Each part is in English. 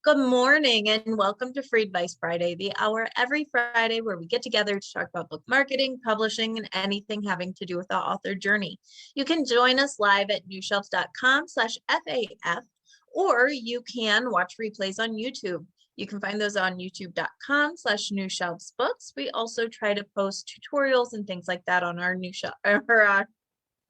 Good morning and welcome to Free Advice Friday, the hour every Friday where we get together to talk about book marketing, publishing, and anything having to do with the author journey. You can join us live at newshelves.com/FAF, or you can watch replays on YouTube. You can find those on youtube.com/newshelvesbooks. We also try to post tutorials and things like that on our new shelf,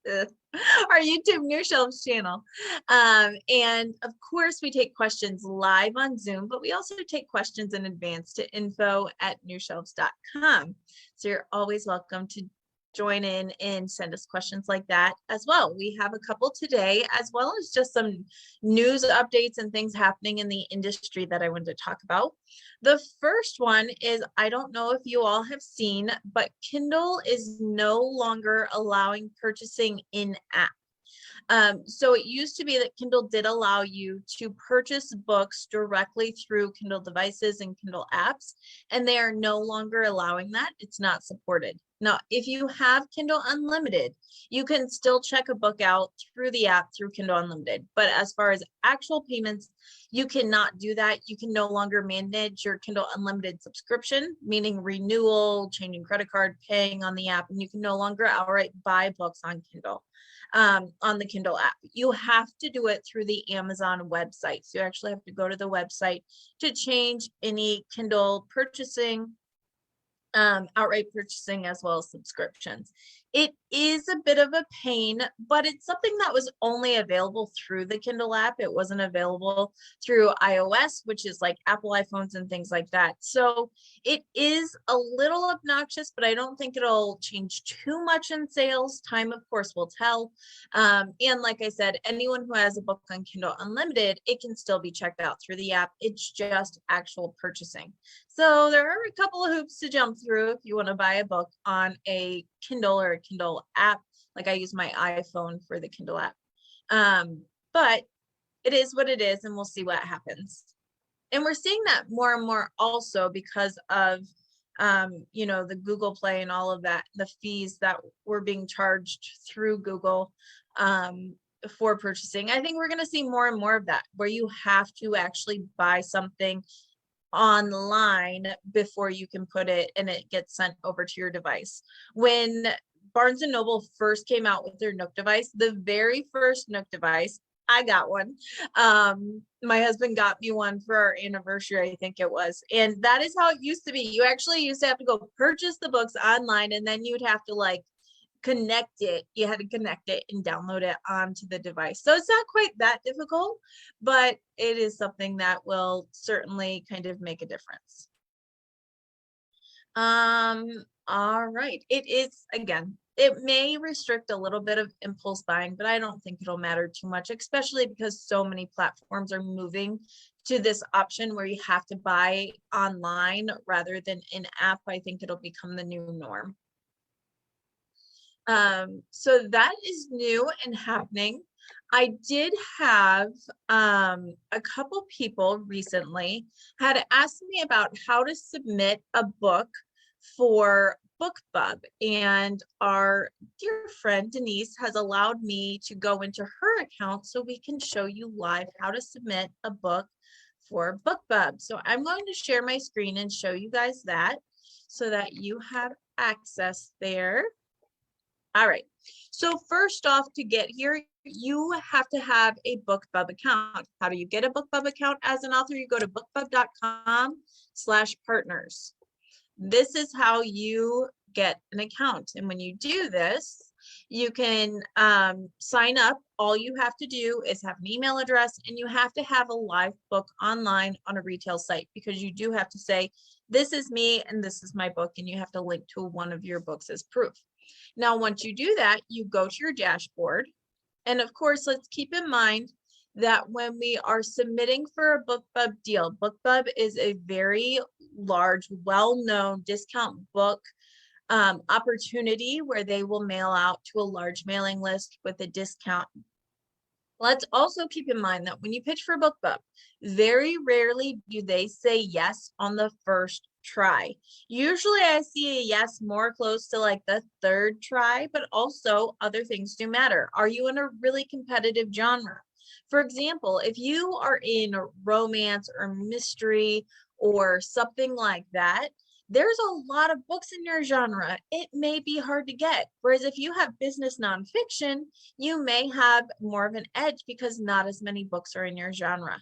our YouTube New Shelves channel. And of course, we take questions live on Zoom, but we also take questions in advance to info@newshelves.com. So you're always welcome to join in and send us questions like that as well. We have a couple today, as well as just some news updates and things happening in the industry that I wanted to talk about. The first one is, I don't know if you all have seen, but Kindle is no longer allowing purchasing in app. So it used to be that Kindle did allow you to purchase books directly through Kindle devices and Kindle apps, and they are no longer allowing that. It's not supported. Now, if you have Kindle Unlimited, you can still check a book out through the app through Kindle Unlimited. But as far as actual payments, you cannot do that. You can no longer manage your Kindle Unlimited subscription, meaning renewal, changing credit card, paying on the app, and you can no longer outright buy books on Kindle. On the Kindle app. You have to do it through the Amazon website. So you actually have to go to the website to change any Kindle purchasing, outright purchasing, as well as subscriptions. It is a bit of a pain, but it's something that was only available through the Kindle app. It wasn't available through iOS, which is like Apple iPhones and things like that. So it is a little obnoxious, but I don't think it'll change too much in sales. Time, of course, will tell. And like I said, anyone who has a book on Kindle Unlimited, it can still be checked out through the app. It's just actual purchasing. So there are a couple of hoops to jump through if you want to buy a book on a Kindle or a Kindle app. Like I use my iPhone for the Kindle app. But it is what it is, and we'll see what happens. And we're seeing that more and more also because of the Google Play and all of that, the fees that were being charged through Google for purchasing. I think we're going to see more and more of that, where you have to actually buy something online before you can put it and it gets sent over to your device. When Barnes and Noble first came out with their Nook device, the very first Nook device, I got one. My husband got me one for our anniversary, I think it was. And that is how it used to be. You actually used to have to go purchase the books online, and then you'd have to like connect it. You had to connect it and download it onto the device. So it's not quite that difficult, but it is something that will certainly kind of make a difference. All right. It is, again, it may restrict a little bit of impulse buying, but I don't think it'll matter too much, especially because so many platforms are moving to this option where you have to buy online rather than in app. I think it'll become the new norm. So that is new and happening. I did have a couple people recently had asked me about how to submit a book for BookBub, and our dear friend Denise has allowed me to go into her account so we can show you live how to submit a book for BookBub. So I'm going to share my screen and show you guys that so that you have access there. All right, so first off, to get here, you have to have a BookBub account. How do you get a BookBub account as an author? You go to bookbub.com/partners. This is how you get an account. And when you do this, you can sign up. All you have to do is have an email address, and you have to have a live book online on a retail site, because you do have to say, this is me and this is my book, and you have to link to one of your books as proof. Now, once you do that, you go to your dashboard. And of course, let's keep in mind that when we are submitting for a BookBub deal, BookBub is a very large, well-known discount book opportunity where they will mail out to a large mailing list with a discount. Let's also keep in mind that when you pitch for BookBub, very rarely do they say yes on the first try. Usually I see a yes more close to like the third try, but also other things do matter. Are you in a really competitive genre? For example, if you are in romance or mystery or something like that, there's a lot of books in your genre. It may be hard to get. Whereas if you have business nonfiction, you may have more of an edge because not as many books are in your genre.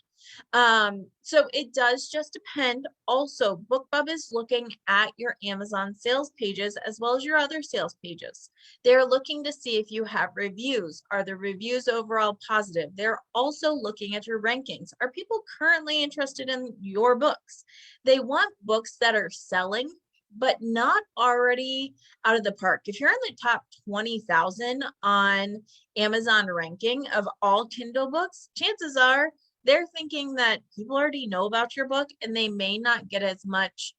So it does just depend. Also, BookBub is looking at your Amazon sales pages as well as your other sales pages. They're looking to see if you have reviews. Are the reviews overall positive? They're also looking at your rankings. Are people currently interested in your books? They want books that are selling, but not already out of the park. If you're in the top 20,000 on Amazon ranking of all Kindle books, chances are they're thinking that people already know about your book and they may not get as much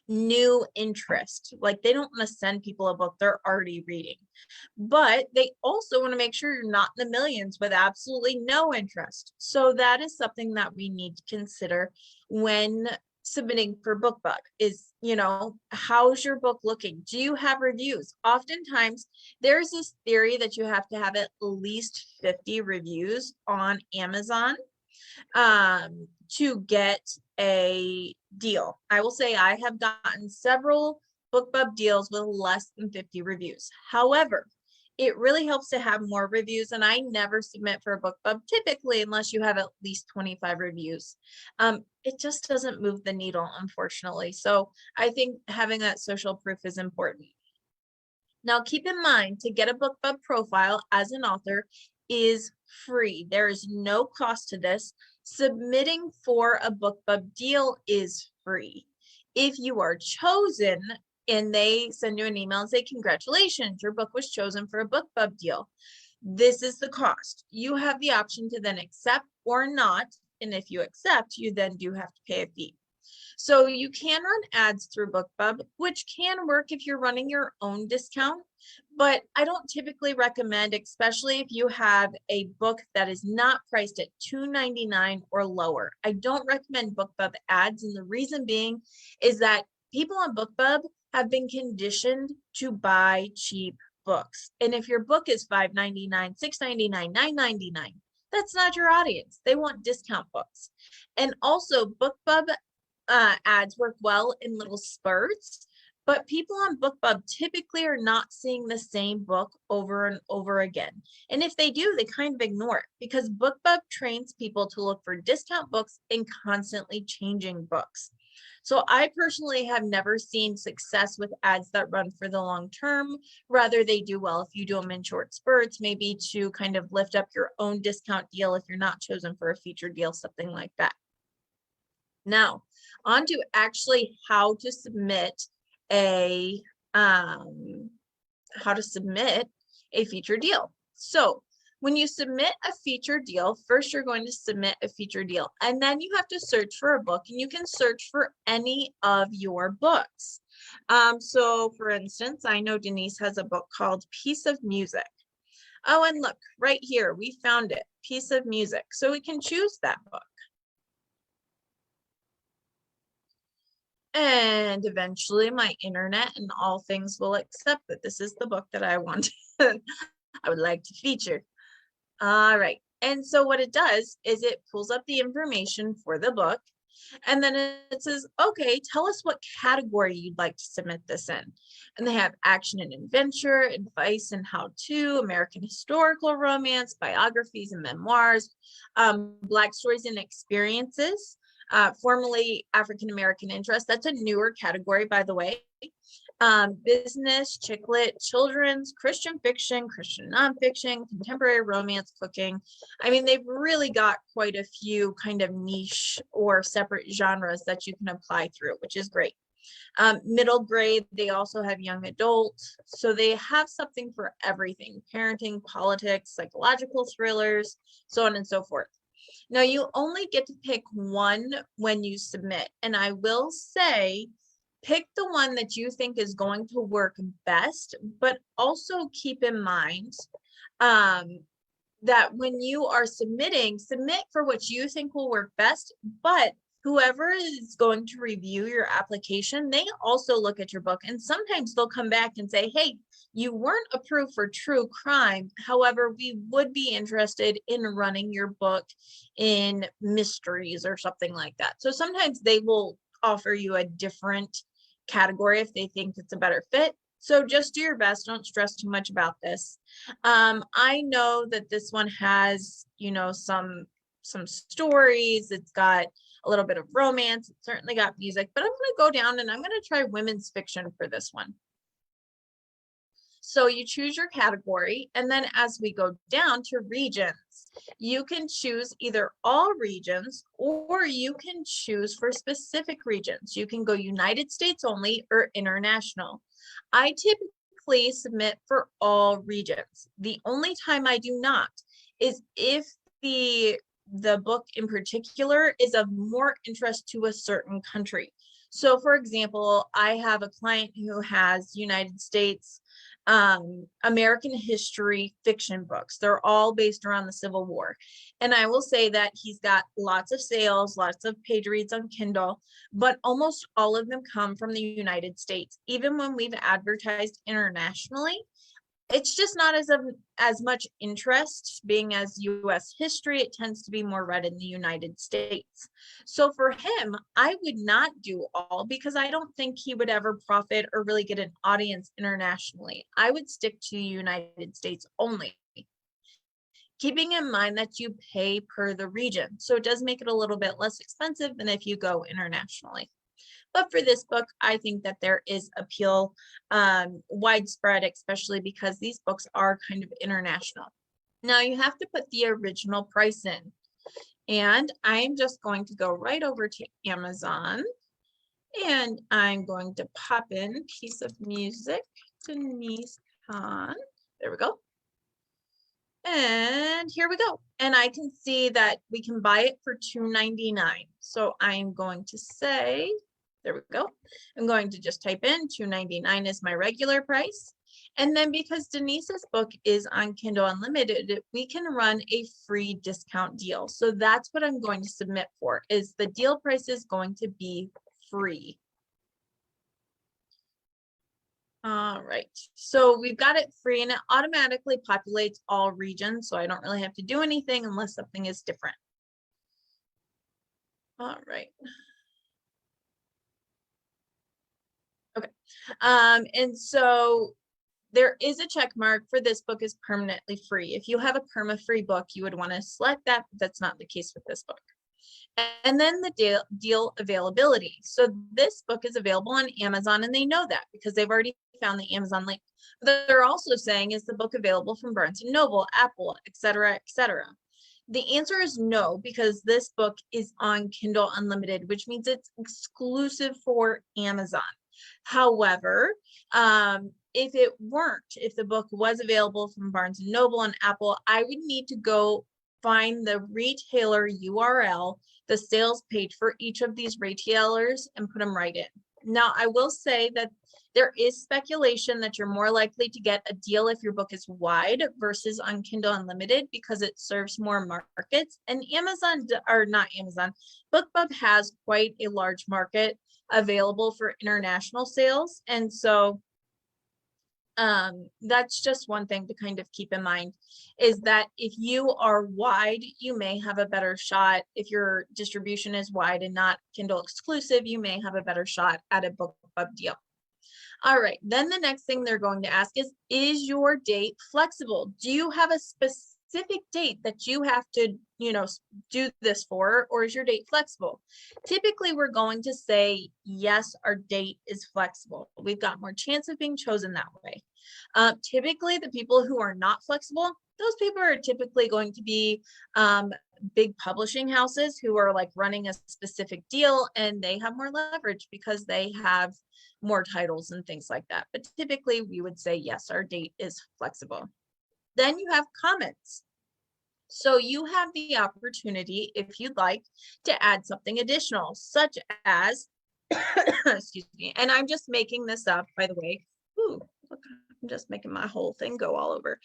new interest. Like they don't want to send people a book they're already reading, but they also want to make sure you're not in the millions with absolutely no interest. So that is something that we need to consider when submitting for BookBub is, how's your book looking? Do you have reviews? Oftentimes there's this theory that you have to have at least 50 reviews on Amazon to get a deal. I will say I have gotten several BookBub deals with less than 50 reviews. However, it really helps to have more reviews, and I never submit for a BookBub typically unless you have at least 25 reviews. It just doesn't move the needle, unfortunately. So I think having that social proof is important. Now, keep in mind, to get a BookBub profile as an author is free. There is no cost to this. Submitting for a BookBub deal is free. If you are chosen and they send you an email and say, congratulations, your book was chosen for a BookBub deal, this is the cost. You have the option to then accept or not. And if you accept, you then do have to pay a fee. So you can run ads through BookBub, which can work if you're running your own discount, but I don't typically recommend, especially if you have a book that is not priced at $2.99 or lower. I don't recommend BookBub ads, and the reason being is that people on BookBub have been conditioned to buy cheap books. And if your book is $5.99, $6.99, $9.99, that's not your audience. They want discount books. And also BookBub ads work well in little spurts, but people on BookBub typically are not seeing the same book over and over again. And if they do, they kind of ignore it because BookBub trains people to look for discount books and constantly changing books. So I personally have never seen success with ads that run for the long term. Rather, they do well if you do them in short spurts, maybe to kind of lift up your own discount deal if you're not chosen for a feature deal, something like that. Now, on to actually how to submit a feature deal. So when you submit a feature deal, first you're going to submit a feature deal, and then you have to search for a book, and you can search for any of your books. So for instance, I know Denise has a book called Piece of Music. Oh, and look, right here, we found it, Piece of Music. So we can choose that book. And eventually my internet and all things will accept that this is the book that I want. I would like to feature. All right. And so what it does is it pulls up the information for the book. And then it says, okay, tell us what category you'd like to submit this in. And they have action and adventure, advice and how-to, American historical romance, biographies and memoirs, Black stories and experiences, formerly African-American interest. That's a newer category, by the way. Business, chick lit, children's, Christian fiction, Christian nonfiction, contemporary romance, cooking. I mean, they've really got quite a few kind of niche or separate genres that you can apply through, which is great. Middle grade, they also have young adult. So they have something for everything: parenting, politics, psychological thrillers, so on and so forth. Now, you only get to pick one when you submit. And I will say, pick the one that you think is going to work best, but also keep in mind that when you are submitting, submit for what you think will work best, but whoever is going to review your application, they also look at your book, and sometimes they'll come back and say, hey, you weren't approved for true crime. However, we would be interested in running your book in mysteries or something like that. So sometimes they will offer you a different category if they think it's a better fit. So just do your best. Don't stress too much about this. I know that this one has, some stories. It's got a little bit of romance. It certainly got music, but I'm going to go down and I'm going to try women's fiction for this one. So you choose your category, and then as we go down to regions, you can choose either all regions, or you can choose for specific regions. You can go United States only or international. I typically submit for all regions. The only time I do not is if the book in particular is of more interest to a certain country. So for example, I have a client who has United States American history fiction books. They're all based around the Civil War. And I will say that he's got lots of sales, lots of page reads on Kindle, but almost all of them come from the United States. Even when we've advertised internationally, it's just not as much interest. Being as US history, it tends to be more read in the United States. So for him, I would not do all, because I don't think he would ever profit or really get an audience internationally. I would stick to United States only, keeping in mind that you pay per the region. So it does make it a little bit less expensive than if you go internationally. But for this book, I think that there is appeal widespread, especially because these books are kind of international. Now you have to put the original price in. And I'm just going to go right over to Amazon, and I'm going to pop in piece of music, Denise Kahn. There we go. And here we go. And I can see that we can buy it for $2.99. So I'm going to say, there we go. I'm going to just type in $2.99 is my regular price. And then because Denise's book is on Kindle Unlimited, we can run a free discount deal. So that's what I'm going to submit for, is the deal price is going to be free. All right, so we've got it free, and it automatically populates all regions. So I don't really have to do anything unless something is different. All right. Okay, and so there is a check mark for this book is permanently free. If you have a perma-free book, you would want to select that, but that's not the case with this book. And then the deal availability. So this book is available on Amazon, and they know that because they've already found the Amazon link. But they're also saying, is the book available from Barnes & Noble, Apple, etc., etc.? The answer is no, because this book is on Kindle Unlimited, which means it's exclusive for Amazon. However, if it weren't, if the book was available from Barnes & Noble and Apple, I would need to go find the retailer URL, the sales page for each of these retailers, and put them right in. Now, I will say that there is speculation that you're more likely to get a deal if your book is wide versus on Kindle Unlimited, because it serves more markets. And Amazon, or not Amazon, BookBub has quite a large market available for international sales. And so that's just one thing to kind of keep in mind, is that if you are wide, you may have a better shot. If your distribution is wide and not Kindle exclusive, you may have a better shot at a BookBub deal. All right, then the next thing they're going to ask is your date flexible? Do you have a specific date that you have to, do this for, or is your date flexible? Typically, we're going to say, yes, our date is flexible. We've got more chance of being chosen that way. Typically, the people who are not flexible, those people are typically going to be big publishing houses who are like running a specific deal, and they have more leverage because they have more titles and things like that. But typically we would say, yes, our date is flexible. Then you have comments. So you have the opportunity, if you'd like, to add something additional, such as, excuse me, and I'm just making this up, by the way. Ooh, look, I'm just making my whole thing go all over.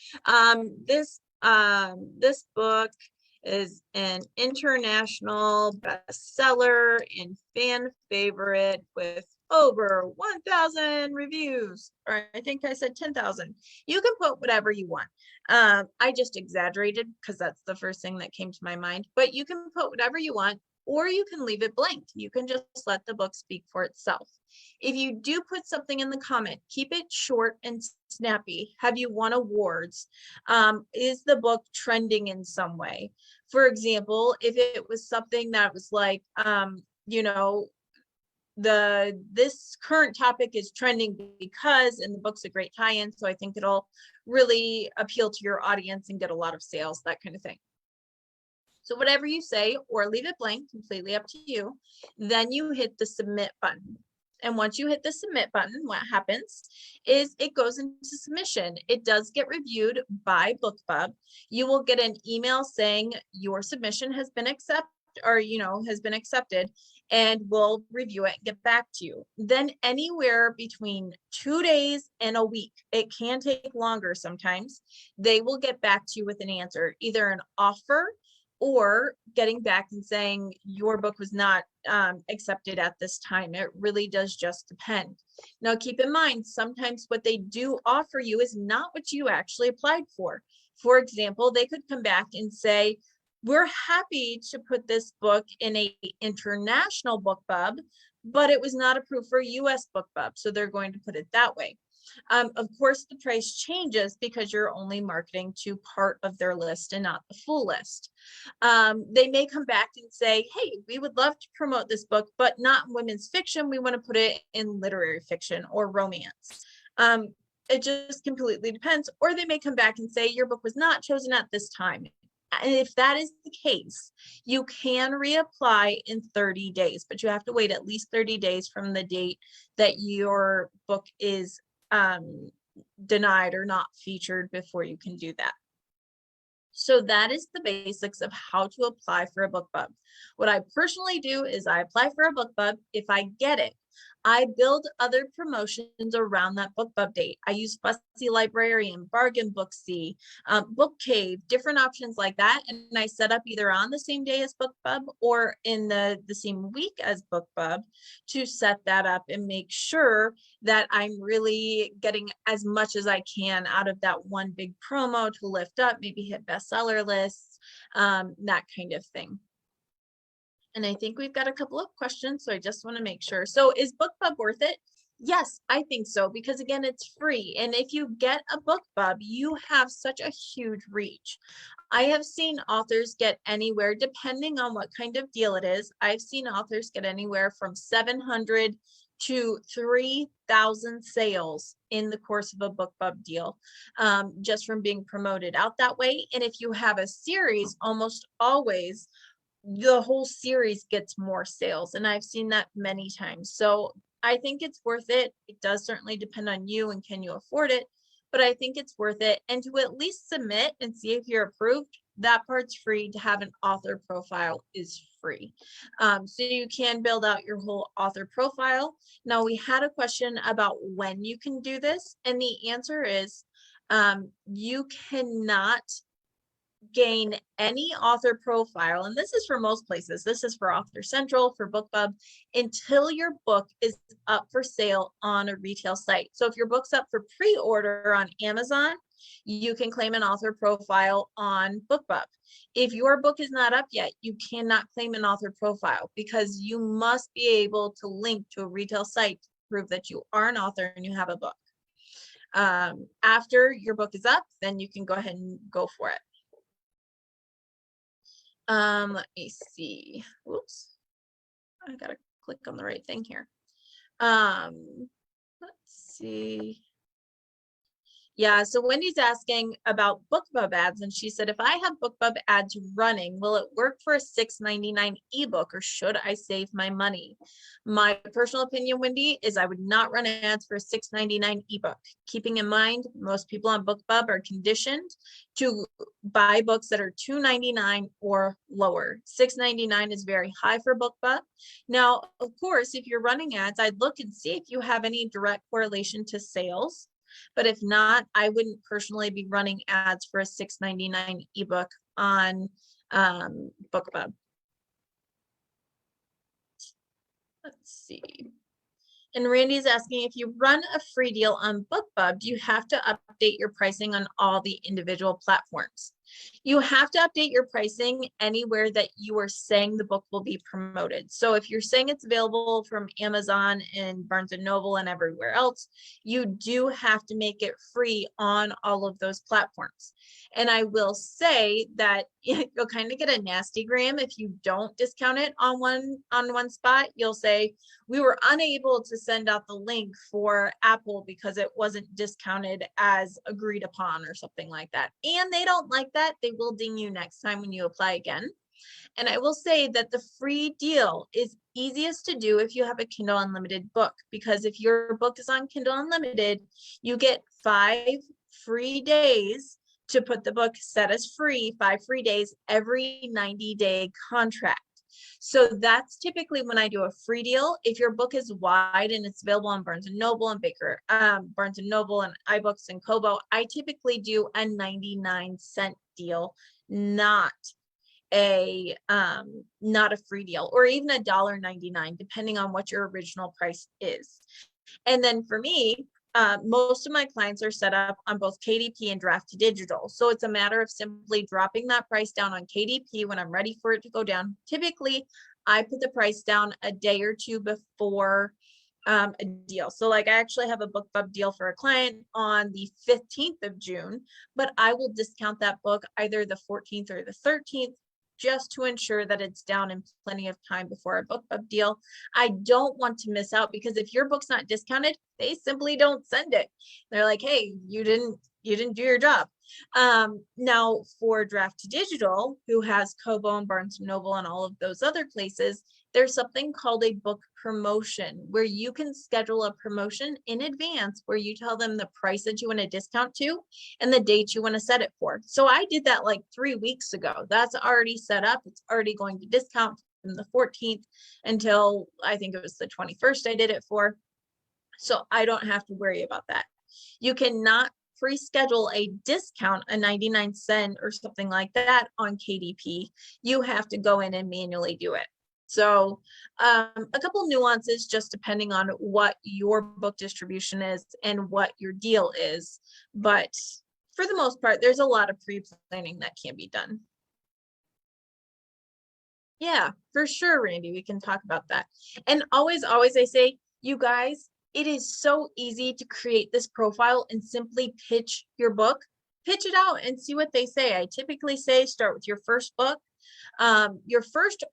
This book is an international bestseller and fan favorite with over 1,000 reviews, or I think I said 10,000. You can put whatever you want. I just exaggerated because that's the first thing that came to my mind, but you can put whatever you want, or you can leave it blank. You can just let the book speak for itself. If you do put something in the comment, keep it short and snappy. Have you won awards? Is the book trending in some way? For example, if it was something that was like, you know, this current topic is trending because, and the book's a great tie-in, so I think it'll really appeal to your audience and get a lot of sales, that kind of thing. So whatever you say, or leave it blank, completely up to you. Then you hit the submit button. And once you hit the submit button, what happens is it goes into submission. It does get reviewed by BookBub. You will get an email saying your submission has been accepted, or has been accepted, and we'll review it and get back to you. Then anywhere between 2 days and a week, it can take longer sometimes, they will get back to you with an answer, either an offer or getting back and saying your book was not accepted at this time. It really does just depend. Now, keep in mind, sometimes what they do offer you is not what you actually applied for. For example, they could come back and say, we're happy to put this book in a international BookBub, but it was not approved for US BookBub. So they're going to put it that way. Of course, the price changes because you're only marketing to part of their list and not the full list. They may come back and say, hey, we would love to promote this book, but not women's fiction. We want to put it in literary fiction or romance. It just completely depends. Or they may come back and say, your book was not chosen at this time. And if that is the case, you can reapply in 30 days, but you have to wait at least 30 days from the date that your book is denied or not featured before you can do that. So that is the basics of how to apply for a BookBub. What I personally do is I apply for a BookBub. If I get it, I build other promotions around that BookBub date. I use Fussy Librarian, Bargain Booksy, Book Cave, different options like that. And I set up either on the same day as BookBub or in the same week as BookBub to set that up and make sure that I'm really getting as much as I can out of that one big promo to lift up, maybe hit bestseller lists, that kind of thing. And I think we've got a couple of questions, so I just want to make sure. So is BookBub worth it? Yes, I think so, because again, it's free. And if you get a BookBub, you have such a huge reach. I have seen authors get anywhere, depending on what kind of deal it is, I've seen authors get anywhere from 700 to 3,000 sales in the course of a BookBub deal, just from being promoted out that way. And if you have a series, almost always the whole series gets more sales, and I've seen that many times. So I think it's worth it. It does certainly depend on you and can you afford it, but I think it's worth it. And to at least submit and see if you're approved, that part's free. To have an author profile is free. So you can build out your whole author profile. Now, we had a question about when you can do this, and the answer is you cannot gain any author profile, and this is for most places, this is for Author Central, for BookBub, until your book is up for sale on a retail site. So if your book's up for pre-order on Amazon, you can claim an author profile on BookBub. If your book is not up yet, you cannot claim an author profile, because you must be able to link to a retail site to prove that you are an author and you have a book. After your book is up, then you can go ahead and go for it. Let me see. Whoops. I gotta click on the right thing here. Let's see. Yeah, so Wendy's asking about BookBub ads, and she said, if I have BookBub ads running, will it work for a $6.99 ebook, or should I save my money? My personal opinion, Wendy, is I would not run ads for a $6.99 ebook. Keeping in mind, most people on BookBub are conditioned to buy books that are $2.99 or lower. $6.99 is very high for BookBub. Now, of course, if you're running ads, I'd look and see if you have any direct correlation to sales. But if not, I wouldn't personally be running ads for a $6.99 ebook on BookBub. Let's see. And Randy's asking, if you run a free deal on BookBub, do you have to update your pricing on all the individual platforms? You have to update your pricing anywhere that you are saying the book will be promoted. So if you're saying it's available from Amazon and Barnes and Noble and everywhere else, you do have to make it free on all of those platforms. And I will say that you'll kind of get a nasty gram if you don't discount it on one spot. You'll say, we were unable to send out the link for Apple because it wasn't discounted as agreed upon or something like that. And they don't like that. They will ding you next time when you apply again. And I will say that the free deal is easiest to do if you have a Kindle Unlimited book, because if your book is on Kindle Unlimited, you get 5 free days to put the book set as free, 5 free days every 90-day contract. So that's typically when I do a free deal. If your book is wide and it's available on Barnes and Noble and Barnes and Noble and iBooks and Kobo, I typically do a 99-cent deal, not a free deal, or even $1.99, depending on what your original price is. And then for me, most of my clients are set up on both KDP and Draft to Digital. So it's a matter of simply dropping that price down on KDP when I'm ready for it to go down. Typically, I put the price down a day or two before a deal. So like I actually have a BookBub deal for a client on the 15th of June, but I will discount that book either the 14th or the 13th, just to ensure that it's down in plenty of time before a BookBub deal. I don't want to miss out, because if your book's not discounted, they simply don't send it. They're like, hey, you didn't do your job. Now for Draft to Digital, who has Kobo and Barnes and Noble and all of those other places, there's something called a book promotion, where you can schedule a promotion in advance where you tell them the price that you want to discount to and the date you want to set it for. So I did that like 3 weeks ago. That's already set up. It's already going to discount from the 14th until I think it was the 21st I did it for. So I don't have to worry about that. You cannot pre-schedule a discount, a 99-cent or something like that on KDP. You have to go in and manually do it. So a couple nuances just depending on what your book distribution is and what your deal is. But for the most part, there's a lot of pre-planning that can be done. Yeah, for sure, Randy, we can talk about that. And always I say, you guys, it is so easy to create this profile and simply pitch your book. Pitch it out and see what they say. I typically say start with your first book, your first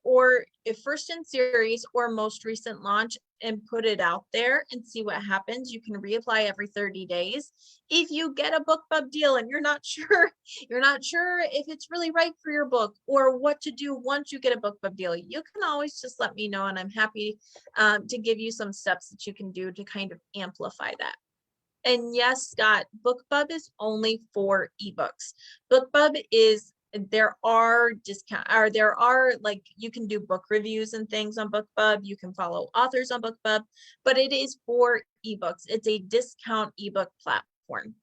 in series or most recent launch, and put it out there and see what happens. You can reapply every 30 days. If you get a BookBub deal and you're not sure if it's really right for your book or what to do once you get a BookBub deal, you can always just let me know, and I'm happy to give you some steps that you can do to kind of amplify that. And yes, Scott, BookBub is only for ebooks. BookBub is, there are like, you can do book reviews and things on BookBub. You can follow authors on BookBub, but it is for ebooks. It's a discount ebook platform.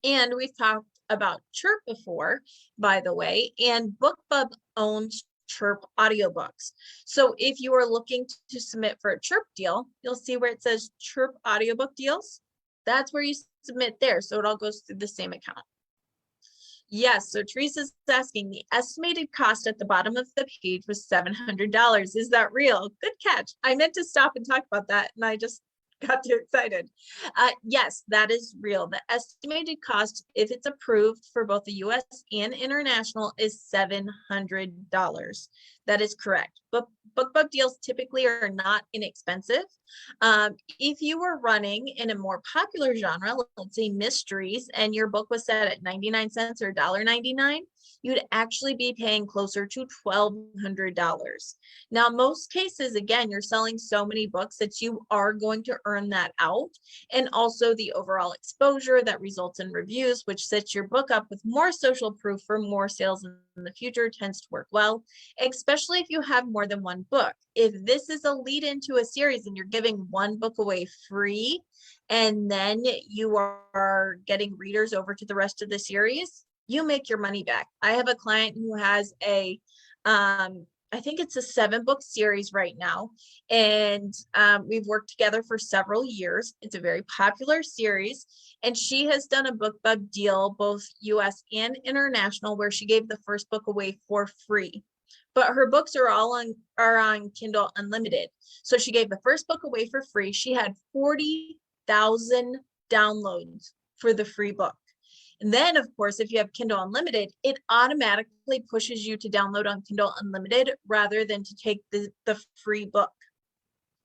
And we've talked about Chirp before, by the way, and BookBub owns Chirp audiobooks. So if you are looking to submit for a Chirp deal, you'll see where it says Chirp audiobook deals. That's where you submit there. So it all goes through the same account. Yes, so Teresa's asking, the estimated cost at the bottom of the page was $700. Is that real? Good catch. I meant to stop and talk about that, and I just got too excited. Yes, that is real. The estimated cost, if it's approved for both the US and international, is $700. That is correct. But BookBub deals typically are not inexpensive. If you were running in a more popular genre, let's say mysteries, and your book was set at 99 cents or $1.99, you'd actually be paying closer to $1,200. Now, most cases, again, you're selling so many books that you are going to earn that out. And also the overall exposure that results in reviews, which sets your book up with more social proof for more sales in the future, tends to work well, especially if you have more than one book. If this is a lead into a series and you're giving one book away free, and then you are getting readers over to the rest of the series, you make your money back. I have a client who has a, I think it's a 7-book series right now. And we've worked together for several years. It's a very popular series. And she has done a BookBub deal, both US and international, where she gave the first book away for free. But her books are all on Kindle Unlimited. So she gave the first book away for free. She had 40,000 downloads for the free book. And then, of course, if you have Kindle Unlimited, it automatically pushes you to download on Kindle Unlimited rather than to take the free book.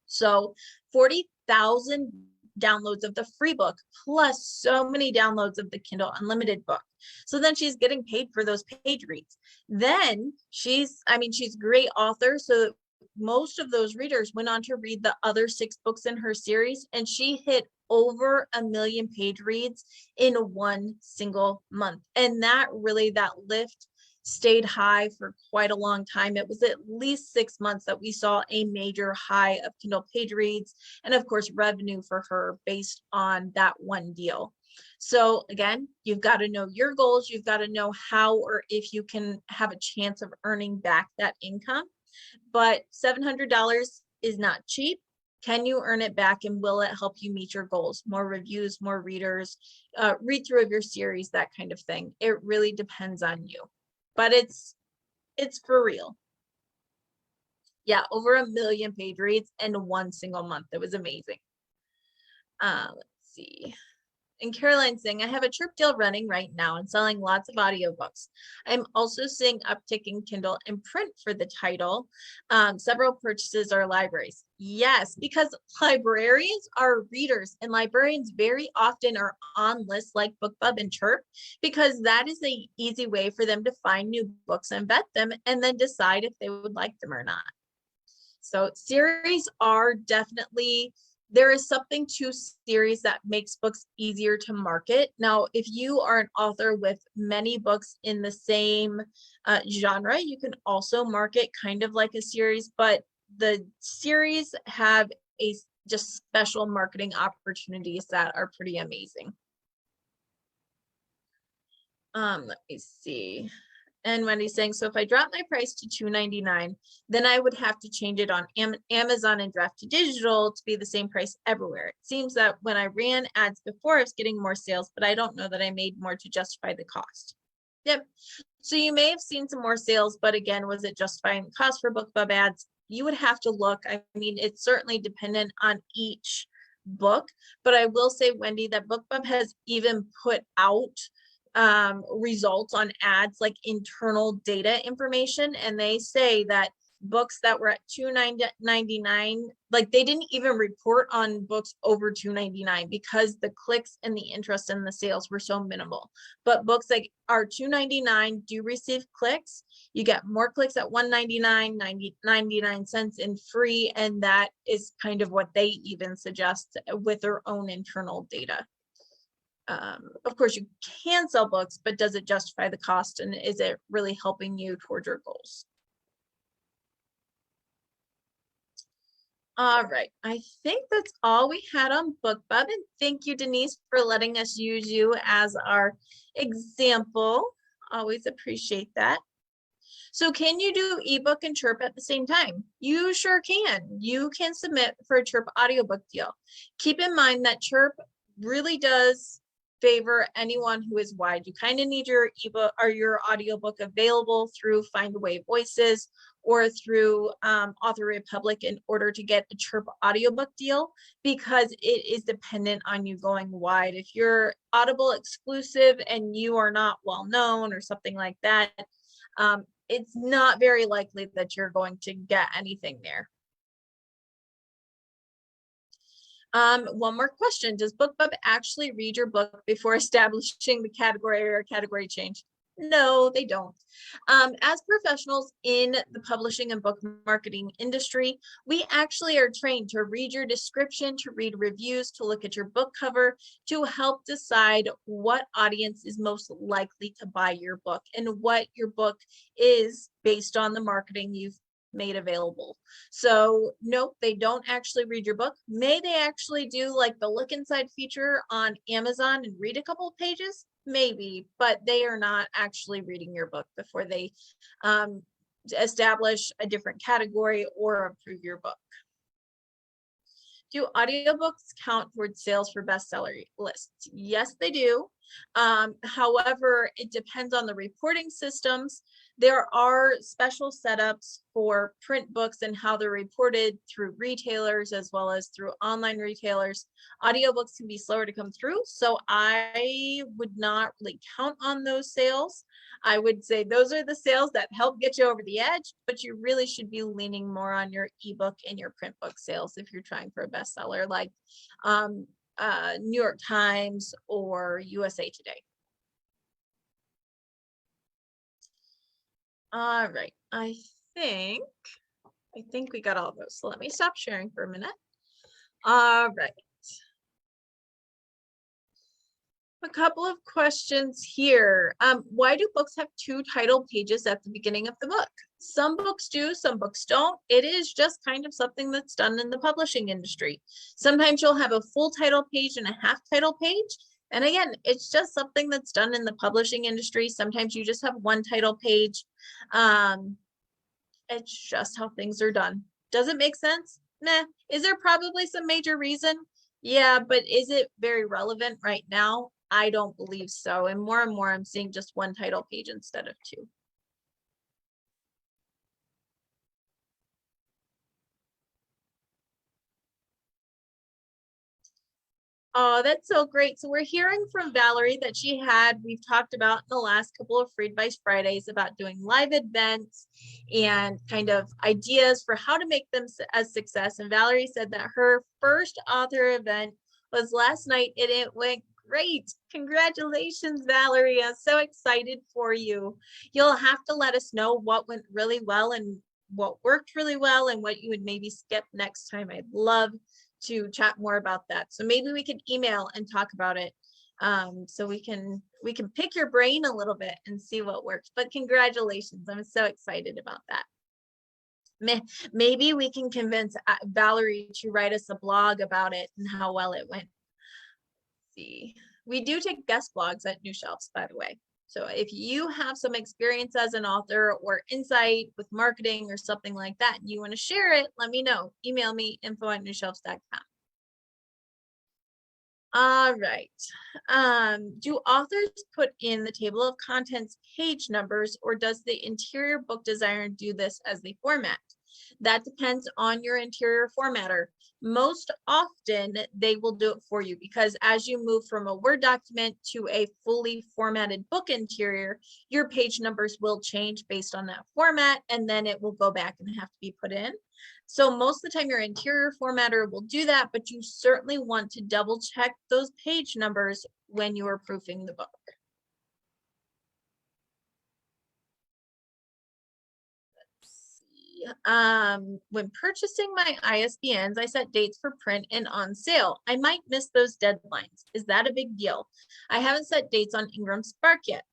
So 40,000 downloads of the free book, plus so many downloads of the Kindle Unlimited book. So then she's getting paid for those page reads. Then she's a great author. So most of those readers went on to read the other 6 books in her series, and she hit over 1 million page reads in one single month. And that lift stayed high for quite a long time. It was at least 6 months that we saw a major high of Kindle page reads, and of course revenue for her based on that one deal. So again, you've got to know your goals. You've got to know how or if you can have a chance of earning back that income. But $700 is not cheap. Can you earn it back, and will it help you meet your goals? More reviews, more readers, read through of your series, that kind of thing. It really depends on you, but it's for real. Yeah, over 1 million page reads in one single month. It was amazing. Let's see. And Caroline's saying, I have a Chirp deal running right now and selling lots of audiobooks. I'm also seeing uptick in Kindle and print for the title. Several purchases are libraries. Yes, because librarians are readers, and librarians very often are on lists like BookBub and Chirp, because that is an easy way for them to find new books and vet them and then decide if they would like them or not. So series are definitely, there is something to series that makes books easier to market. Now, if you are an author with many books in the same genre, you can also market kind of like a series, but the series have just special marketing opportunities that are pretty amazing. Let me see. And Wendy's saying, so if I drop my price to $2.99, then I would have to change it on Amazon and Draft to Digital to be the same price everywhere. It seems that when I ran ads before, I was getting more sales, but I don't know that I made more to justify the cost. Yep. So you may have seen some more sales, but again, was it justifying the cost for BookBub ads? You would have to look. I mean, it's certainly dependent on each book, but I will say, Wendy, that BookBub has even put out results on ads, like internal data information, and they say that books that were at $2.99, like they didn't even report on books over $2.99 because the clicks and the interest in the sales were so minimal. But books like are $2.99 do receive clicks. You get more clicks at $1.99, 99 cents in free, and that is kind of what they even suggest with their own internal data. Of course, you can sell books, but does it justify the cost, and is it really helping you towards your goals? All right, I think that's all we had on BookBub, and thank you, Denise, for letting us use you as our example. Always appreciate that. So can you do ebook and Chirp at the same time? You sure can. You can submit for a Chirp audiobook deal. Keep in mind that Chirp really does favor anyone who is wide. You kind of need your ebook or your audiobook available through Findaway Voices or through Author Republic in order to get a Chirp audiobook deal, because it is dependent on you going wide. If you're Audible exclusive and you are not well known or something like that, it's not very likely that you're going to get anything there. One more question. Does BookBub actually read your book before establishing the category or category change? No, they don't. As professionals in the publishing and book marketing industry, we actually are trained to read your description, to read reviews, to look at your book cover, to help decide what audience is most likely to buy your book and what your book is based on the marketing you've made available. So nope, they don't actually read your book. May they actually do like the look inside feature on Amazon and read a couple of pages? maybe, but they are not actually reading your book before they um, establish a different category or approve your book. Do audiobooks count towards sales for bestseller lists? Yes, they do. However, it depends on the reporting systems. There are special setups for print books and how they're reported through retailers as well as through online retailers. Audiobooks can be slower to come through, so I would not really count on those sales. I would say those are the sales that help get you over the edge, but you really should be leaning more on your ebook and your print book sales if you're trying for a bestseller like um, New York Times or USA Today. All right, I think we got all those. So let me stop sharing for a minute. All right. A couple of questions here. Why do books have two title pages at the beginning of the book? Some books do, some books don't. It is just kind of something that's done in the publishing industry. Sometimes you'll have a full title page and a half title page. And again, it's just something that's done in the publishing industry. Sometimes you just have one title page. It's just how things are done. Does it make sense? Nah. Is there probably some major reason? Yeah, but is it very relevant right now? I don't believe so. And more I'm seeing just one title page instead of two. Oh, that's so great. So we're hearing from Valerie that we've talked about in the last couple of Free Advice Fridays about doing live events and kind of ideas for how to make them a success. And Valerie said that her first author event was last night and it went great. Congratulations, Valerie. I'm so excited for you. You'll have to let us know what went really well and what worked really well and what you would maybe skip next time. I'd love to chat more about that. So maybe we could email and talk about it. So we can pick your brain a little bit and see what works. But congratulations. I'm so excited about that. Maybe we can convince Valerie to write us a blog about it and how well it went. Let's see, we do take guest blogs at New Shelves, by the way. So if you have some experience as an author or insight with marketing or something like that, and you want to share it, let me know. Email me info@newshelves.com. All right. Do authors put in the table of contents page numbers, or does the interior book designer do this as the format? That depends on your interior formatter. Most often they will do it for you because as you move from a Word document to a fully formatted book interior, your page numbers will change based on that format, and then it will go back and have to be put in. So most of the time your interior formatter will do that, but you certainly want to double check those page numbers when you are proofing the book. When purchasing my ISBNs, I set dates for print and on sale. I might miss those deadlines. Is that a big deal? I haven't set dates on Ingram Spark yet.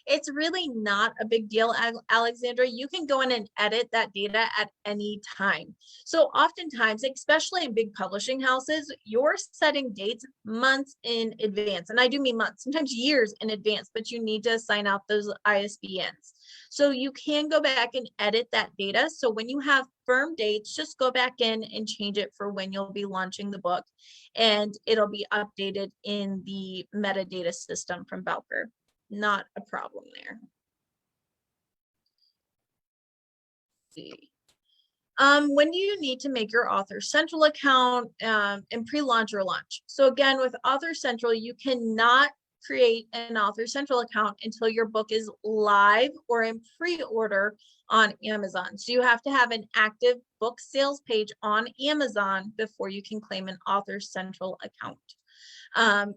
It's really not a big deal, Alexandra. You can go in and edit that data at any time. So oftentimes, especially in big publishing houses, you're setting dates months in advance. And I do mean months, sometimes years in advance, but you need to assign out those ISBNs. So you can go back and edit that data. So when you have firm dates, just go back in and change it for when you'll be launching the book, and it'll be updated in the metadata system from Bowker. Not a problem there. Let's see. When do you need to make your Author Central account in pre-launch or launch? So again, with Author Central, you cannot create an Author Central account until your book is live or in pre-order on Amazon. So you have to have an active book sales page on Amazon before you can claim an Author Central account.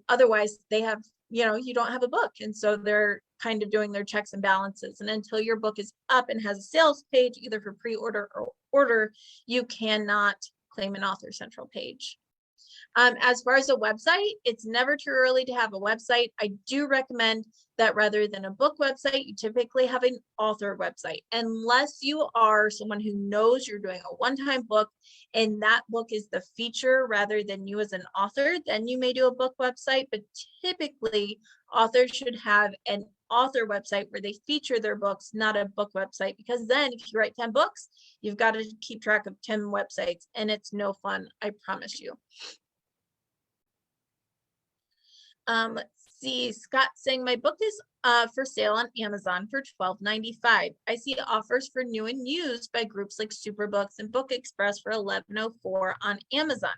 Otherwise, they have, you don't have a book. And so they're kind of doing their checks and balances. And until your book is up and has a sales page, either for pre-order or order, you cannot claim an Author Central page. As far as a website, it's never too early to have a website. I do recommend that rather than a book website, you typically have an author website, unless you are someone who knows you're doing a one-time book and that book is the feature rather than you as an author, then you may do a book website. But typically, authors should have an author website where they feature their books, not a book website, because then if you write 10 books, you've got to keep track of 10 websites and it's no fun, I promise you. Let's see, Scott saying my book is for sale on Amazon for $12.95. I see offers for new and used by groups like Superbooks and Book Express for $11.04 on Amazon.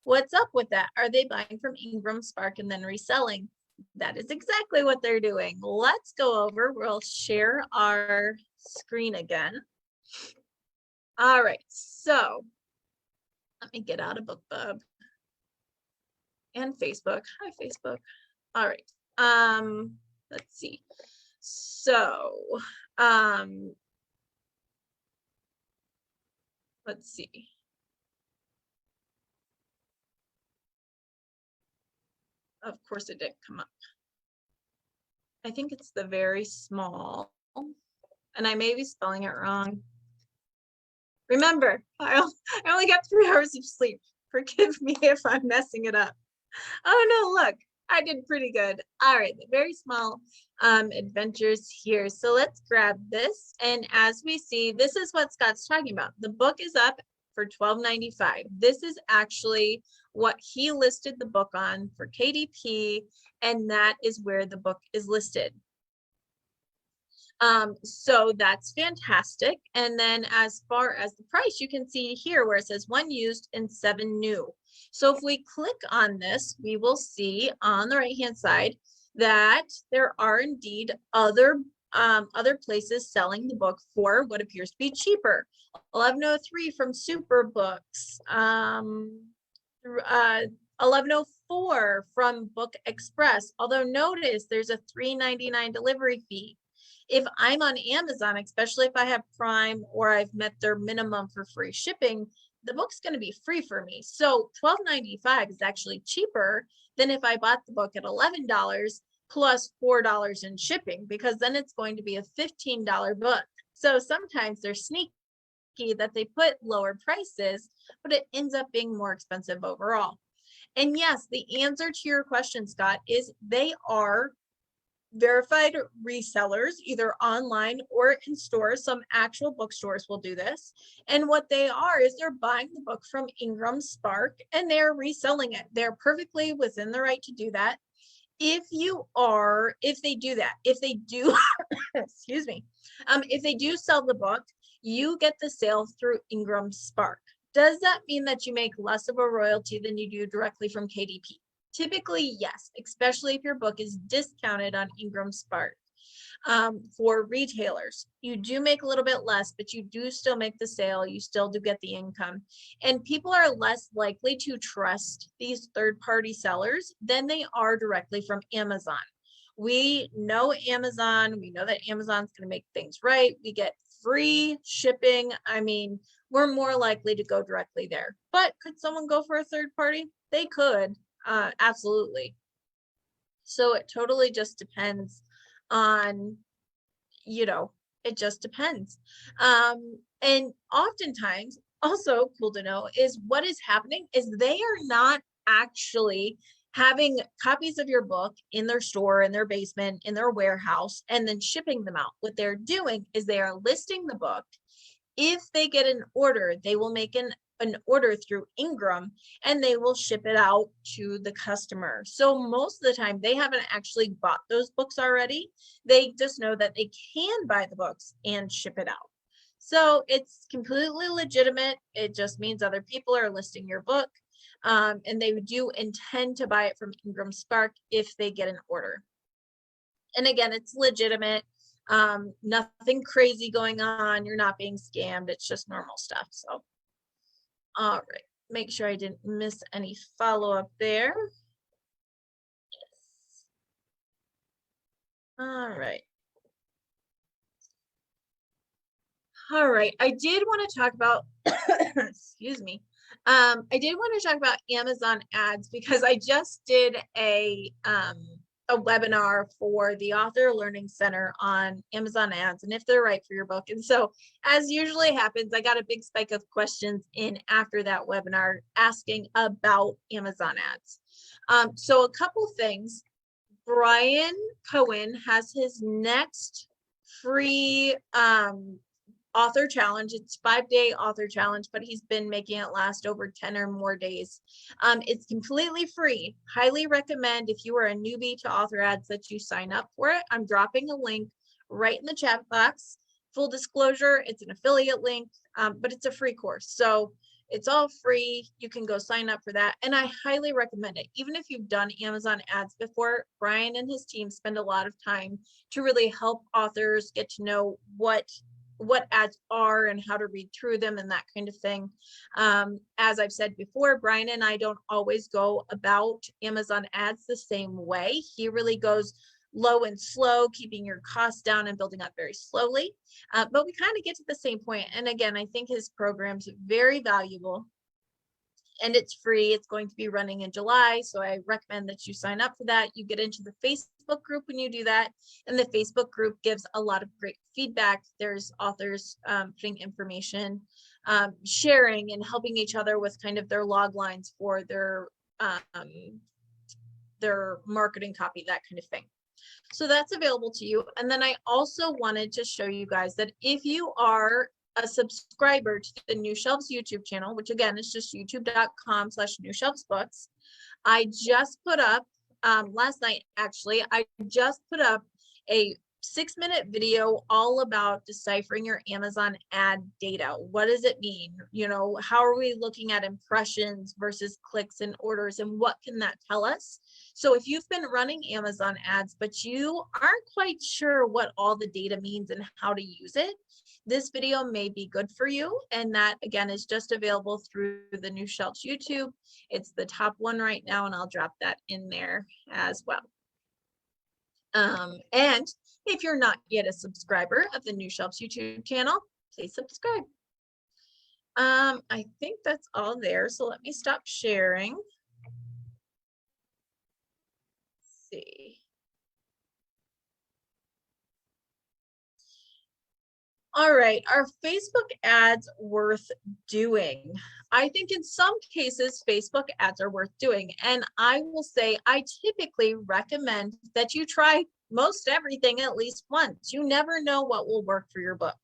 What's up with that? Are they buying from Ingram Spark and then reselling? That is exactly what they're doing. Let's go over, we'll share our screen again. All right, so let me get out of BookBub and Facebook. Hi, Facebook. All right. Let's see. So, let's see. Of course it didn't come up. I think it's the very small, and I may be spelling it wrong. Remember, I only got 3 hours of sleep. Forgive me if I'm messing it up. Oh no, look, I did pretty good. All right, the very small adventures here. So let's grab this. And as we see, this is what Scott's talking about. The book is up for $12.95. This is actually what he listed the book on for KDP, and that is where the book is listed. So that's fantastic. And then as far as the price, you can see here where it says 1 used and 7 new. So if we click on this, we will see on the right hand side that there are indeed other places selling the book for what appears to be cheaper. 1103 from Superbooks, 1104 from Book Express. Although notice there's a $3.99 delivery fee. If I'm on Amazon, especially if I have Prime or I've met their minimum for free shipping, the book's going to be free for me. So $12.95 is actually cheaper than if I bought the book at $11 plus $4 in shipping, because then it's going to be a $15 book. So sometimes they're sneaky that they put lower prices, but it ends up being more expensive overall. And yes, the answer to your question, Scott, is they are verified resellers, either online or in stores. Some actual bookstores will do this. And what they are is they're buying the book from Ingram Spark and they're reselling it. They're perfectly within the right to do that. If they do, excuse me, if they do sell the book, you get the sale through Ingram Spark. Does that mean that you make less of a royalty than you do directly from KDP? Typically, yes, especially if your book is discounted on Ingram Spark. For retailers, you do make a little bit less, but you do still make the sale. You still do get the income. And people are less likely to trust these third-party sellers than they are directly from Amazon. We know Amazon. We know that Amazon's going to make things right. We get free shipping. I mean, we're more likely to go directly there. But could someone go for a third party? They could. Absolutely. So it totally just depends on, it just depends. And oftentimes, also cool to know is what is happening is they are not actually having copies of your book in their store, in their basement, in their warehouse, and then shipping them out. What they're doing is they are listing the book. If they get an order, they will make an order through Ingram and they will ship it out to the customer. So most of the time they haven't actually bought those books already. They just know that they can buy the books and ship it out. So it's completely legitimate. It just means other people are listing your book, and they do intend to buy it from Ingram Spark if they get an order. And again, it's legitimate. Nothing crazy going on. You're not being scammed. It's just normal stuff. So all right, make sure I didn't miss any follow-up there. Yes. All right. All right, I did want to talk about, excuse me, I did want to talk about Amazon ads because I just did a webinar for the Author Learning Center on Amazon ads and if they're right for your book. And so, as usually happens, I got a big spike of questions in after that webinar asking about Amazon ads. So a couple things. Brian Cohen has his next free author challenge. It's 5-day author challenge, but he's been making it last over 10 or more days. It's completely free. Highly recommend if you are a newbie to author ads that you sign up for it. I'm dropping a link right in the chat box. Full disclosure, it's an affiliate link, but it's a free course. So it's all free. You can go sign up for that. And I highly recommend it. Even if you've done Amazon ads before, Brian and his team spend a lot of time to really help authors get to know what ads are and how to read through them and that kind of thing. As I've said before, Brian and I don't always go about Amazon ads the same way. He really goes low and slow, keeping your costs down and building up very slowly. But we kind of get to the same point. And again, I think his program's very valuable and it's free. It's going to be running in July. So I recommend that you sign up for that. You get into the Facebook group when you do that. And the Facebook group gives a lot of great feedback. There's authors putting information, sharing and helping each other with kind of their log lines for their marketing copy, that kind of thing. So that's available to you. And then I also wanted to show you guys that if you are a subscriber to the New Shelves YouTube channel, which again is just youtube.com/newshelvesbooks, I just put up last night, actually, I just put up a 6-minute video all about deciphering your Amazon ad data. What does it mean? You know, how are we looking at impressions versus clicks and orders, and what can that tell us? So if you've been running Amazon ads, but you aren't quite sure what all the data means and how to use it, this video may be good for you. And that again is just available through the New Shelves YouTube. It's the top one right now, and I'll drop that in there as well. And if you're not yet a subscriber of the New Shelves YouTube channel, please subscribe. I think that's all there. So let me stop sharing. Let's see. All right, are Facebook ads worth doing? I think in some cases, Facebook ads are worth doing. And I will say, I typically recommend that you try most everything at least once. You never know what will work for your book.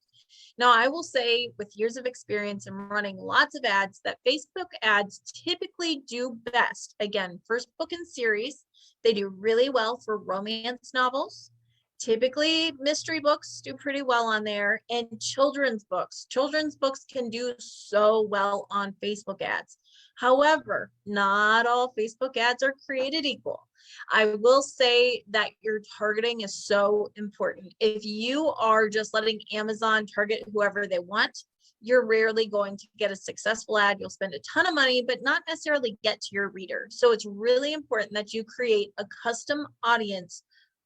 Now, I will say with years of experience and running lots of ads that Facebook ads typically do best. Again, first book in series, they do really well for romance novels. Typically, mystery books do pretty well on there, and children's books. Children's books can do so well on Facebook ads. However, not all Facebook ads are created equal. I will say that your targeting is so important. If you are just letting Amazon target whoever they want, you're rarely going to get a successful ad. You'll spend a ton of money, but not necessarily get to your reader. So it's really important that you create a custom audience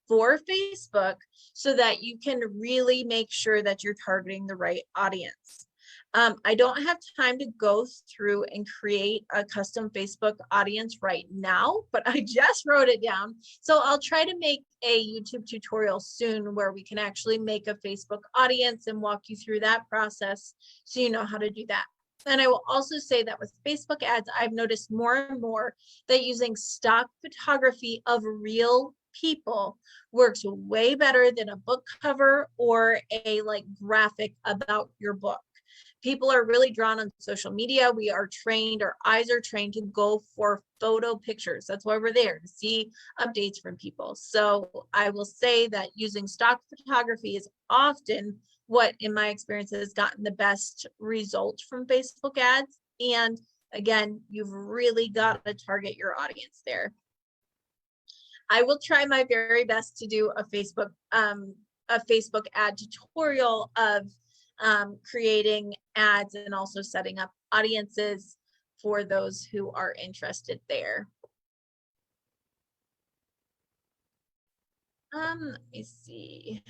for Facebook so that you can really make sure that you're targeting the right audience. I don't have time to go through and create a custom Facebook audience right now, but I just wrote it down. So I'll try to make a YouTube tutorial soon where we can actually make a Facebook audience and walk you through that process so you know how to do that. And I will also say that with Facebook ads, I've noticed more and more that using stock photography of real people works way better than a book cover or a like graphic about your book. People are really drawn on social media. We are trained, our eyes are trained to go for photo pictures. That's why we're there, to see updates from people. So I will say that using stock photography is often what, in my experience, has gotten the best result from Facebook ads. And again, you've really got to target your audience there. I will try my very best to do a Facebook ad tutorial of creating ads and also setting up audiences for those who are interested there. Let me see.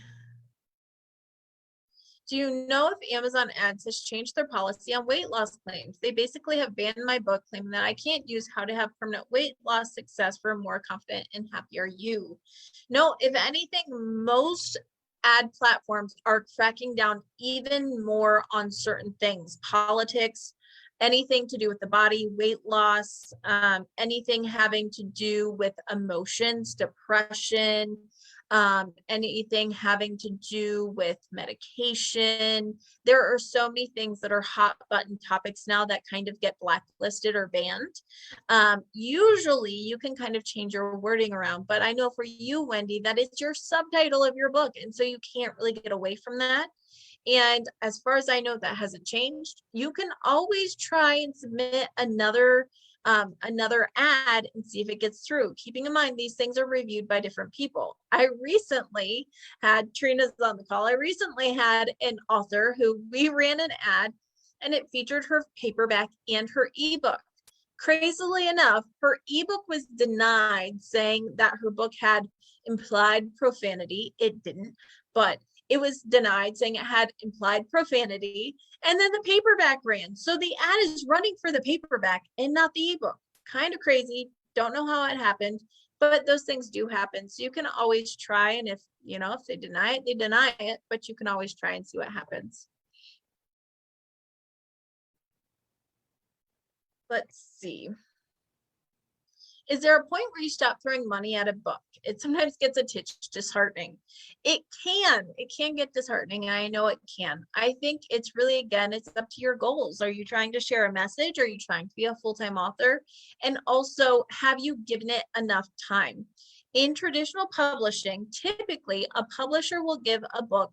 Do you know if Amazon Ads has changed their policy on weight loss claims? They basically have banned my book, claiming that I can't use How to Have Permanent Weight Loss Success for a More Confident and Happier You. No, if anything, most ad platforms are cracking down even more on certain things, politics, anything to do with the body, weight loss, anything having to do with emotions, depression, anything having to do with medication. There are so many things that are hot button topics now that kind of get blacklisted or banned. Usually you can kind of change your wording around, but I know for you, Wendy, that is your subtitle of your book. And so you can't really get away from that. And as far as I know, that hasn't changed. You can always try and submit another ad and see if it gets through. Keeping in mind, these things are reviewed by different people. I recently had, Trina's on the call, I recently had an author who we ran an ad and it featured her paperback and her ebook. Crazily enough, her ebook was denied, saying that her book had implied profanity. It didn't, but it was denied, saying it had implied profanity. And then the paperback ran. So the ad is running for the paperback and not the ebook. Kind of crazy. Don't know how it happened, but those things do happen. So you can always try. And if they deny it, they deny it, but you can always try and see what happens. Let's see. Is there a point where you stop throwing money at a book? It sometimes gets a titch disheartening. It can get disheartening. I know it can. I think it's really, again, it's up to your goals. Are you trying to share a message? Are you trying to be a full-time author? And also, have you given it enough time? In traditional publishing, typically a publisher will give a book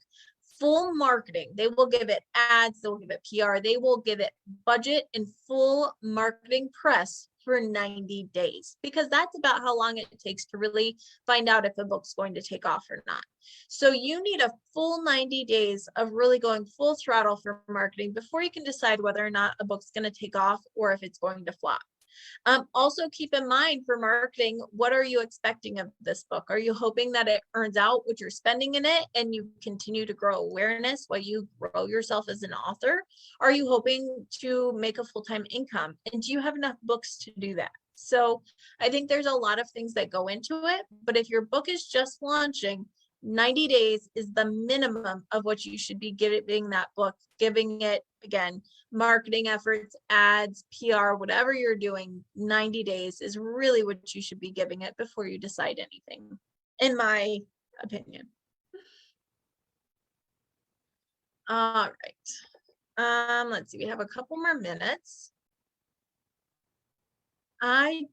full marketing. They will give it ads, they will give it PR, they will give it budget and full marketing press for 90 days, because that's about how long it takes to really find out if a book's going to take off or not. So you need a full 90 days of really going full throttle for marketing before you can decide whether or not a book's going to take off or if it's going to flop. Also keep in mind for marketing, what are you expecting of this book? Are you hoping that it earns out what you're spending in it and you continue to grow awareness while you grow yourself as an author? Are you hoping to make a full-time income? And do you have enough books to do that? So I think there's a lot of things that go into it, but if your book is just launching, 90 days is the minimum of what you should be giving that book, giving it, again, marketing efforts, ads, PR, whatever you're doing. 90 days is really what you should be giving it before you decide anything, in my opinion. All right. Let's see, we have a couple more minutes. I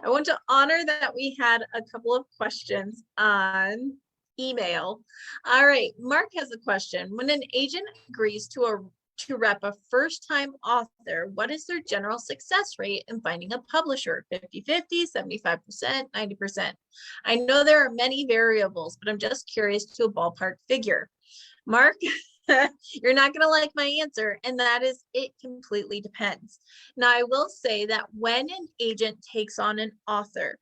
want to honor that we had a couple of questions on email. All right, Mark has a question. When an agent agrees to rep a first-time author, what is their general success rate in finding a publisher? 50-50, 75%, 90%? I know there are many variables, but I'm just curious to a ballpark figure. Mark, you're not going to like my answer, and that is, it completely depends. Now, I will say that when an agent takes on an author,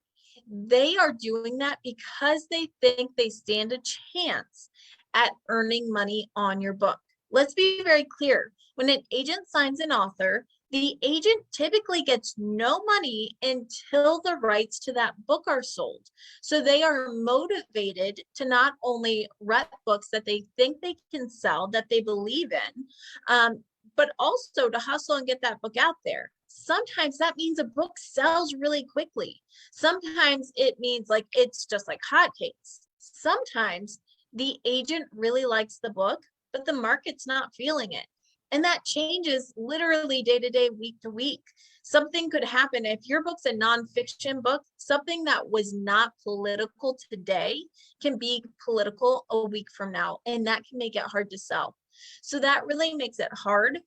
they are doing that because they think they stand a chance at earning money on your book. Let's be very clear. When an agent signs an author, the agent typically gets no money until the rights to that book are sold. So they are motivated to not only rep books that they think they can sell, that they believe in, but also to hustle and get that book out there. Sometimes that means a book sells really quickly. Sometimes it means like it's just like hotcakes. Sometimes the agent really likes the book, but the market's not feeling it. And that changes literally day to day, week to week. Something could happen. If your book's a nonfiction book, something that was not political today can be political a week from now, and that can make it hard to sell. So that really makes it hard.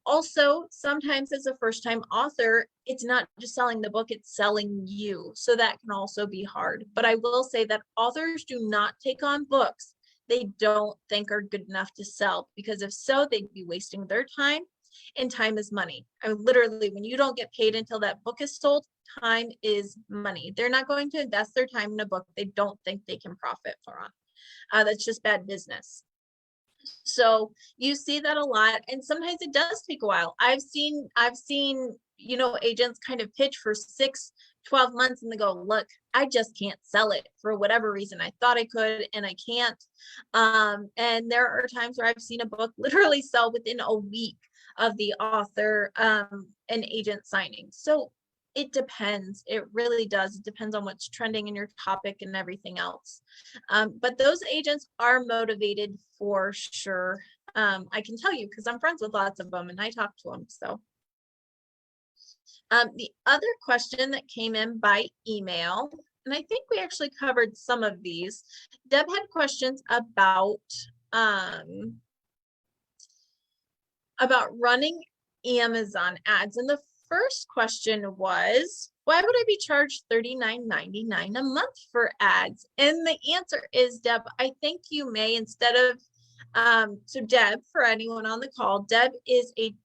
Also, sometimes as a first-time author, it's not just selling the book, it's selling you. So that can also be hard. But I will say that authors do not take on books they don't think are good enough to sell, because if so, they'd be wasting their time, and time is money. I mean, literally, when you don't get paid until that book is sold, time is money. They're not going to invest their time in a book they don't think they can profit from. That's just bad business. So you see that a lot, and sometimes it does take a while. I've seen, agents kind of pitch for 6, 12 months and they go, look, I just can't sell it for whatever reason. I thought I could and I can't. And there are times where I've seen a book literally sell within a week of the author and agent signing. So it depends. It really does. It depends on what's trending in your topic and everything else. But those agents are motivated for sure. I can tell you because I'm friends with lots of them and I talk to them. So the other question that came in by email, and I think we actually covered some of these. Deb had questions about running Amazon ads. And the first question was, why would I be charged $39.99 a month for ads? And the answer is, Deb, I think you may, instead of, so Deb, for anyone on the call, Deb is a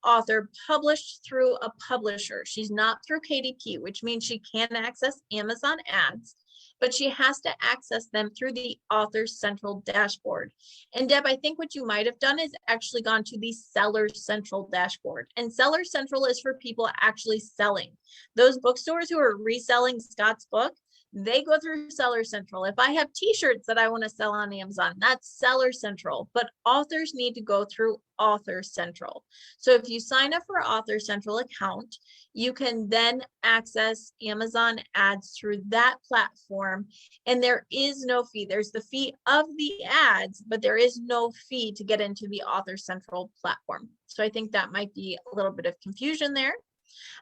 author published through a publisher. She's not through KDP, which means she can access Amazon ads, but she has to access them through the Author Central dashboard. And Deb, I think what you might have done is actually gone to the Seller Central dashboard. And Seller Central is for people actually selling. Those bookstores who are reselling Scott's book, they go through Seller Central. If I have t-shirts that I want to sell on Amazon, that's Seller Central, but authors need to go through Author Central. So if you sign up for Author Central account, you can then access Amazon ads through that platform, and there is no fee. There's the fee of the ads, but there is no fee to get into the Author Central platform. So I think that might be a little bit of confusion there.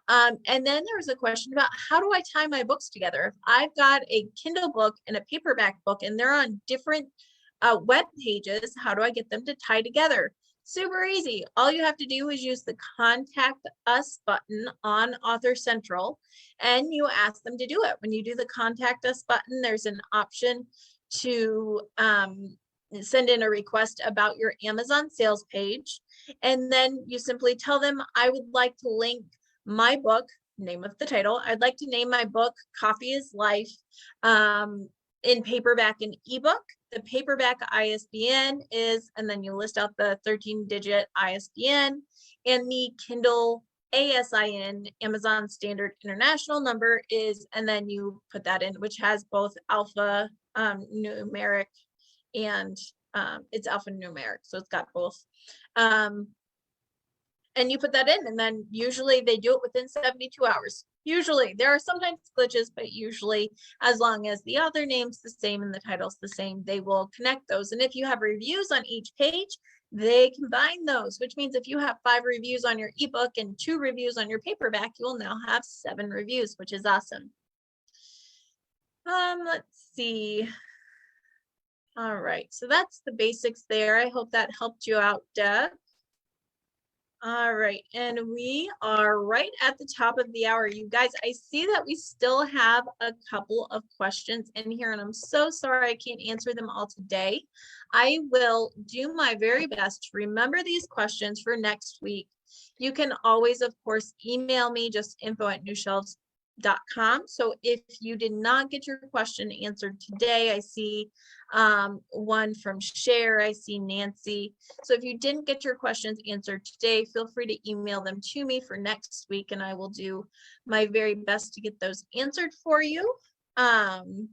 And then there was a question about, how do I tie my books together? If I've got a Kindle book and a paperback book and they're on different web pages, how do I get them to tie together? Super easy. All you have to do is use the Contact Us button on Author Central, and you ask them to do it. When you do the Contact Us button, there's an option to send in a request about your Amazon sales page. And then you simply tell them, I would like to link my book, name of the title. I'd like to name my book Coffee is Life in paperback and ebook. The paperback ISBN is, and then you list out the 13-digit ISBN, and the Kindle ASIN, Amazon Standard International number is, and then you put that in, which has both alpha numeric and it's alphanumeric. So it's got both. And you put that in, and then usually they do it within 72 hours. Usually, there are sometimes glitches, but usually as long as the author name's the same and the title's the same, they will connect those. And if you have reviews on each page, they combine those, which means if you have 5 reviews on your ebook and 2 reviews on your paperback, you will now have 7 reviews, which is awesome. Let's see. All right, so that's the basics there. I hope that helped you out, Deb. All right, and we are right at the top of the hour. You guys, I see that we still have a couple of questions in here, and I'm so sorry I can't answer them all today. I will do my very best to remember these questions for next week. You can always, of course, email me, just info@newshelves.com. So if you did not get your question answered today, I see one from Cher, I see Nancy. So if you didn't get your questions answered today, feel free to email them to me for next week, and I will do my very best to get those answered for you. And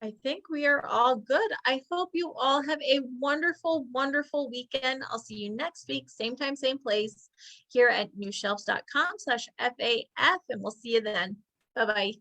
I think we are all good. I hope you all have a wonderful, wonderful weekend. I'll see you next week, same time, same place, here at newshelves.com/FAF, and we'll see you then. Bye-bye.